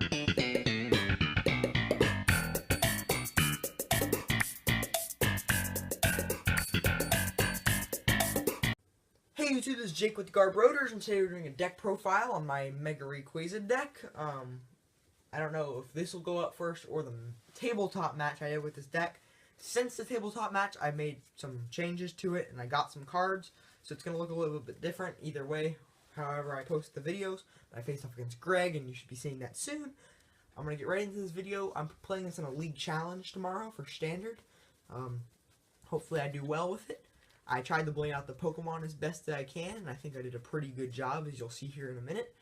Hey YouTube, this is Jake with the Garb Rotors, and today we're doing a deck profile on my Mega Rayquaza deck. I don't know if this will go up first or the tabletop match I did with this deck. Since the tabletop match, I made some changes to it, and I got some cards, so it's going to look a little bit different either way, however I post the videos. I face off against Greg, and you should be seeing that soon. I'm going to get right into this video. I'm playing this in a league challenge tomorrow for Standard. Hopefully I do well with it. I tried to bling out the Pokemon as best that I can, and I think I did a pretty good job, as you'll see here in a minute.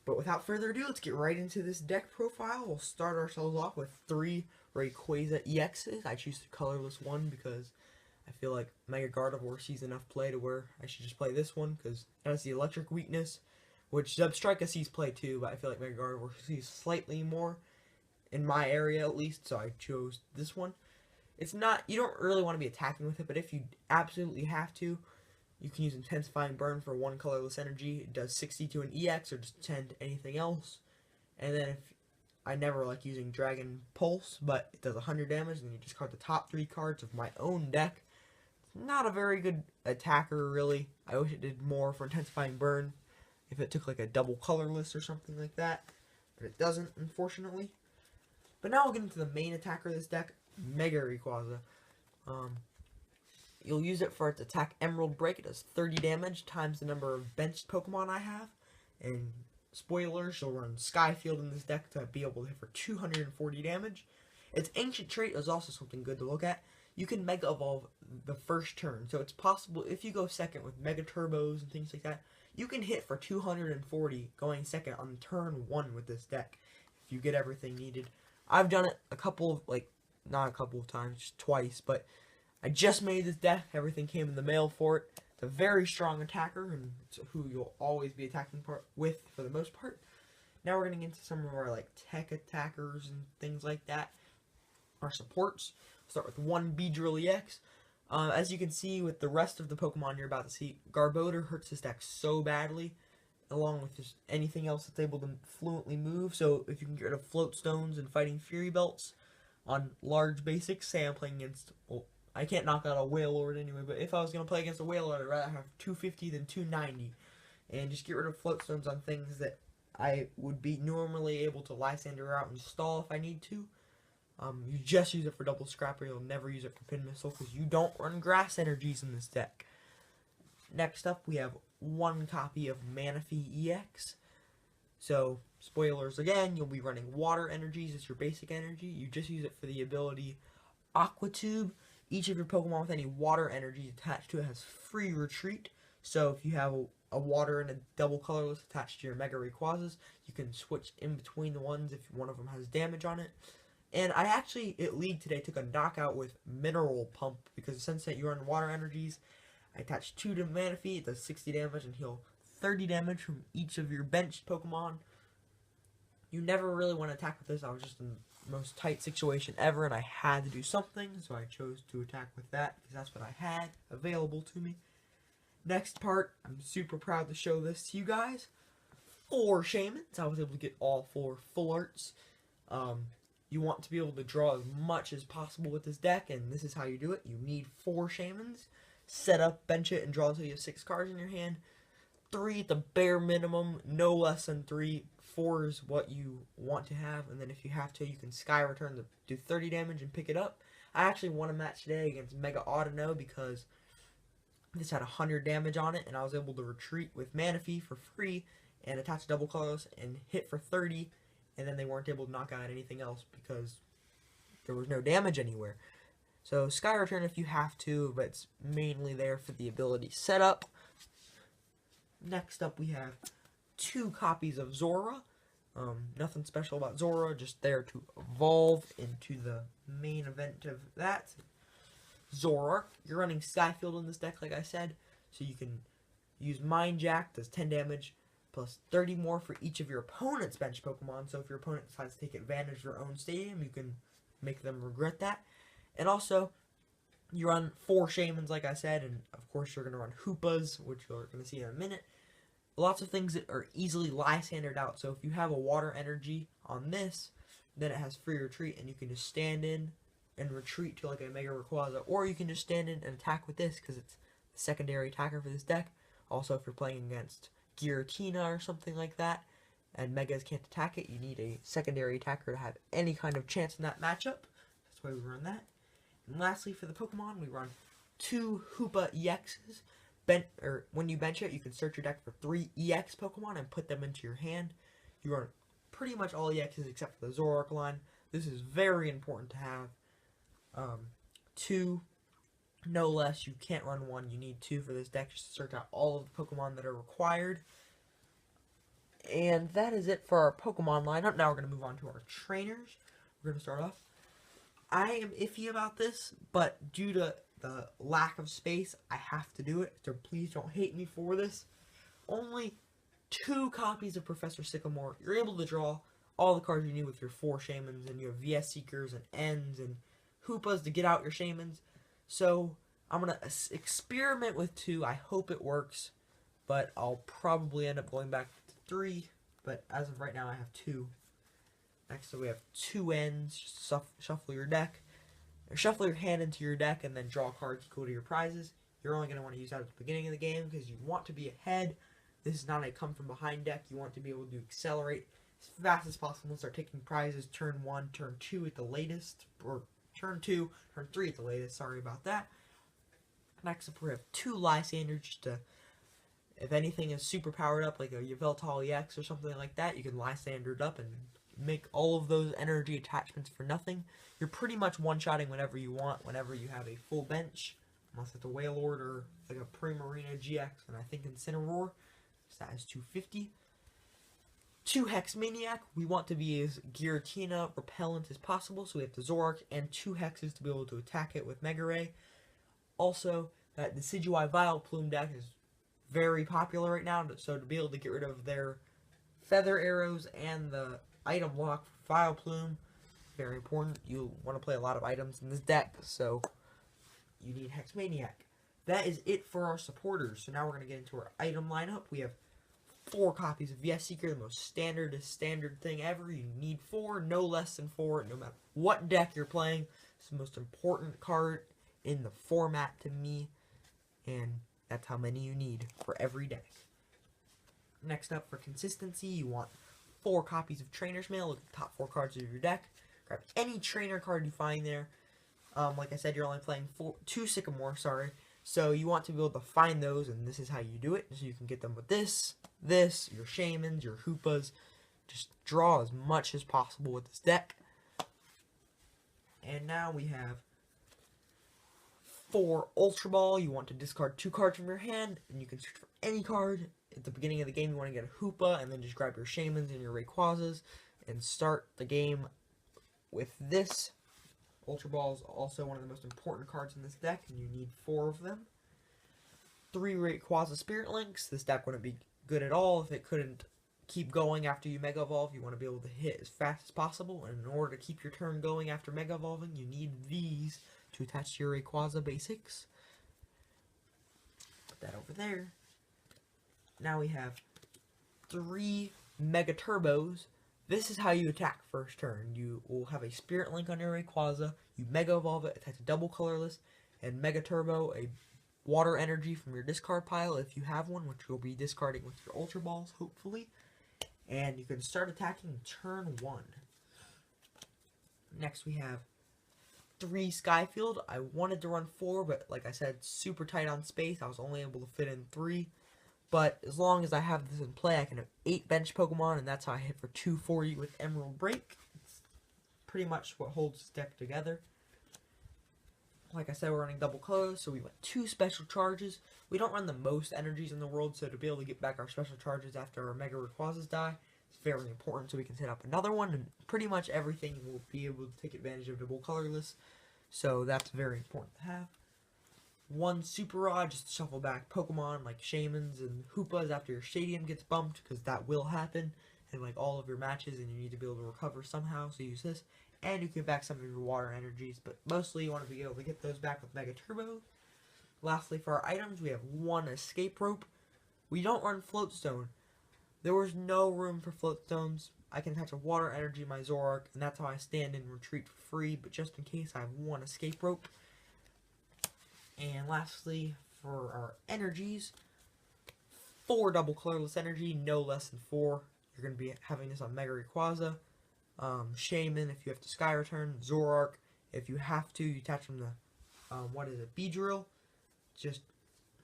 But without further ado, let's get right into this deck profile. We'll start ourselves off with 3 Rayquaza EXs. I choose the colorless one because I feel like Mega Gardevoir sees enough play to where I should just play this one, because it has the electric weakness, which Zebstrika sees play too, but I feel like Mega Gardevoir sees slightly more, in my area at least, so I chose this one. It's not, you don't really want to be attacking with it, but if you absolutely have to, you can use Intensifying Burn for 1 colorless energy. It does 60 to an EX or just 10 to anything else. And then if I never like using Dragon Pulse, but it does 100 damage, and you discard the top 3 cards of my own deck. It's not a very good attacker, really. I wish it did more for Intensifying Burn if it took like a double colorless or something like that, but it doesn't, unfortunately. But now we'll get into the main attacker of this deck, Mega Rayquaza. You'll use it for its attack Emerald Break. It does 30 damage times the number of benched Pokemon I have. And spoilers, you'll run Skyfield in this deck to be able to hit for 240 damage. Its ancient trait is also something good to look at. You can Mega Evolve the first turn. So it's possible, if you go second with Mega Turbos and things like that, you can hit for 240 going second on turn 1 with this deck, if you get everything needed. I've done it a couple of, not a couple of times, just twice, but I just made this deck. Everything came in the mail for it. It's a very strong attacker, and it's who you'll always be attacking with for the most part. Now we're getting into some of our tech attackers and things like that. Our supports. We'll start with 1 Beedrill EX. As you can see with the rest of the Pokemon you're about to see, Garbodor hurts this deck so badly, along with just anything else that's able to fluently move. So if you can get rid of Float Stones and Fighting Fury Belts on large basics, say I'm playing against, well, I can't knock out a Wailord anyway, but if I was going to play against a Wailord, I'd rather have 250 than 290. And just get rid of Float Stones on things that I would be normally able to Lysander out and stall if I need to. You just use it for double Scrapper. You'll never use it for Pin Missile because you don't run grass energies in this deck. Next up, we have 1 copy of Manaphy EX. So, spoilers again, you'll be running water energies as your basic energy. You just use it for the ability Aqua Tube. Each of your Pokemon with any water energy attached to it has free retreat. So if you have a water and a double colorless attached to your Mega Rayquazas, you can switch in between the ones if one of them has damage on it. And I actually, at League today, took a knockout with Mineral Pump, because since that you run water energies, I attached 2 to Manaphy. It does 60 damage and heal 30 damage from each of your benched Pokemon. You never really want to attack with this. I was just in the most tight situation ever, and I had to do something, so I chose to attack with that, because that's what I had available to me. Next part, I'm super proud to show this to you guys. 4 Shaymins. I was able to get all 4 full arts. You want to be able to draw as much as possible with this deck, and this is how you do it. You need 4 Shaymins. Set up, bench it, and draw until you have 6 cards in your hand. 3 at the bare minimum, no less than 3. 4 is what you want to have, and then if you have to, you can Sky Return to do 30 damage and pick it up. I actually won a match today against Mega Audino because this had 100 damage on it, and I was able to retreat with Manaphy for free and attach double colors and hit for 30, and then they weren't able to knock out anything else because there was no damage anywhere. So Sky Return if you have to, but it's mainly there for the ability setup. Next up we have 2 copies of Zora. Nothing special about Zora, just there to evolve into the main event of that. Zoroark, you're running Skyfield in this deck like I said, so you can use Mind Jack, does 10 damage, plus 30 more for each of your opponent's bench Pokemon, so if your opponent decides to take advantage of their own stadium, you can make them regret that. And also, you run 4 Shaymins like I said, and of course you're going to run Hoopas, which you're going to see in a minute. lots of things that are easily Lysandered out. So if you have a water energy on this, then it has free retreat, and you can just stand in and retreat to like a Mega Rayquaza, or you can just stand in and attack with this because it's the secondary attacker for this deck. Also, if you're playing against Giratina or something like that, and Megas can't attack it, you need a secondary attacker to have any kind of chance in that matchup. That's why we run that. And lastly, for the Pokemon, we run 2 Hoopa EXs. When you bench it, you can search your deck for 3 EX Pokemon and put them into your hand. You run pretty much all EXs except for the Zoroark line. This is very important to have. 2, no less. You can't run 1. You need 2 for this deck just to search out all of the Pokemon that are required. And that is it for our Pokemon lineup. Now we're going to move on to our trainers. We're going to start off. I am iffy about this, but due to the lack of space, I have to do it. So please don't hate me for this. Only 2 copies of Professor Sycamore. You're able to draw all the cards you need with your 4 Shaymins, and you have VS Seekers and Ends and Hoopas to get out your Shaymins. So I'm going to experiment with 2. I hope it works, but I'll probably end up going back to 3. But as of right now, I have 2. Next, so we have 2 Ends. Just shuffle your deck. Or shuffle your hand into your deck and then draw cards equal to your prizes. You're only going to want to use that at the beginning of the game because you want to be ahead. This is not a come from behind deck. You want to be able to accelerate as fast as possible and start taking prizes turn 1, turn 2 at the latest. Or turn 2, turn 3 at the latest. Sorry about that. Next up, we have 2 Lysanders just to, if anything is super powered up, like a Yveltal EX or something like that, you can Lysander it up and make all of those energy attachments for nothing. You're pretty much one-shotting whenever you want, whenever you have a full bench, unless it's a Wailord or like a Primarina GX, and I think Incineroar, so that is 250. 2 Hex Maniac, we want to be as Giratina repellent as possible, so we have the Zoroark and 2 Hexes to be able to attack it with Mega Ray. Also, that Decidueye Vileplume deck is very popular right now, so to be able to get rid of their Feather Arrows and the item block for Vileplume, very important. You want to play a lot of items in this deck, so you need Hex Maniac. That is it for our supporters. So now we're going to get into our item lineup. We have 4 copies of VS Seeker, the most standard thing ever. You need 4, no less than 4, no matter what deck you're playing. It's the most important card in the format to me, and that's how many you need for every deck. Next up, for consistency, you want 4 copies of Trainer's Mail. Look at the top 4 cards of your deck. Grab any trainer card you find there. Like I said, you're only playing 2 Sycamore, sorry. So you want to be able to find those, and this is how you do it. So you can get them with this, your Shaymins, your Hoopas. Just draw as much as possible with this deck. And now we have 4 Ultra Ball. You want to discard 2 cards from your hand, and you can search for any card. At the beginning of the game, you want to get a Hoopa, and then just grab your Shaymins and your Rayquazas, and start the game with this. Ultra Ball is also one of the most important cards in this deck, and you need 4 of them. 3 Rayquaza Spirit Links. This deck wouldn't be good at all if it couldn't keep going after you Mega Evolve. You want to be able to hit as fast as possible, and in order to keep your turn going after Mega Evolving, you need these to attach to your Rayquaza basics. Put that over there. Now we have 3 Mega Turbos. This is how you attack first turn. You will have a Spirit Link on your Rayquaza, you Mega Evolve it, attach a double colorless, and Mega Turbo a water energy from your discard pile if you have one, which you'll be discarding with your Ultra Balls, hopefully. And you can start attacking turn 1. Next we have 3 Skyfield. I wanted to run 4, but like I said, super tight on space. I was only able to fit in 3. But as long as I have this in play, I can have 8 bench Pokemon, and that's how I hit for 240 with Emerald Break. It's pretty much what holds this deck together. Like I said, we're running double colors, so we went 2 special charges. We don't run the most energies in the world, so to be able to get back our special charges after our Mega Rayquazas die, it's very important, so we can set up another one, and pretty much everything will be able to take advantage of double colorless, so that's very important to have. 1 Super Rod, just to shuffle back Pokemon like Shaymins and Hoopas after your Stadium gets bumped, because that will happen in like all of your matches, and you need to be able to recover somehow, so use this. And you can back some of your water energies, but mostly you want to be able to get those back with Mega Turbo. Lastly, for our items, we have 1 Escape Rope. We don't run Float Stone. There was no room for Float Stones. I can attach a Water Energy to my Zoroark, and that's how I stand and retreat for free, but just in case I have one Escape Rope. And lastly, for our energies, 4 double colorless energy, no less than 4. You're going to be having this on Mega Rayquaza, Shaman if you have to Sky Return, Zoroark if you have to, you attach them to, Beedrill. Just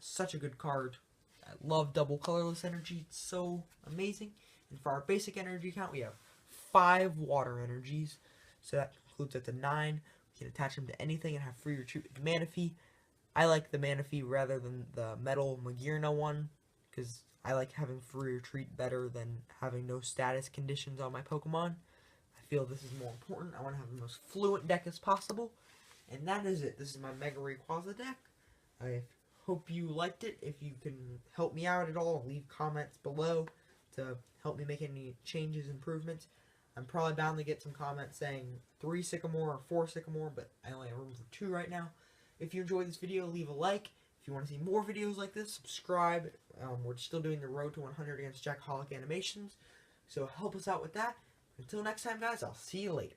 such a good card. I love double colorless energy, it's so amazing. And for our basic energy count, we have 5 water energies, so that includes up to 9. We can attach them to anything and have free retreat with Manaphy. I like the Manaphy rather than the Metal Magearna one, because I like having free retreat better than having no status conditions on my Pokemon. I feel this is more important. I want to have the most fluent deck as possible. And that is it. This is my Mega Rayquaza deck. I hope you liked it. If you can help me out at all, leave comments below to help me make any changes, improvements. I'm probably bound to get some comments saying 3 Sycamore or 4 Sycamore, but I only have room for 2 right now. If you enjoyed this video, leave a like. If you want to see more videos like this, subscribe. We're still doing the Road to 100 against Jackaholic Animations, so help us out with that. Until next time, guys, I'll see you later.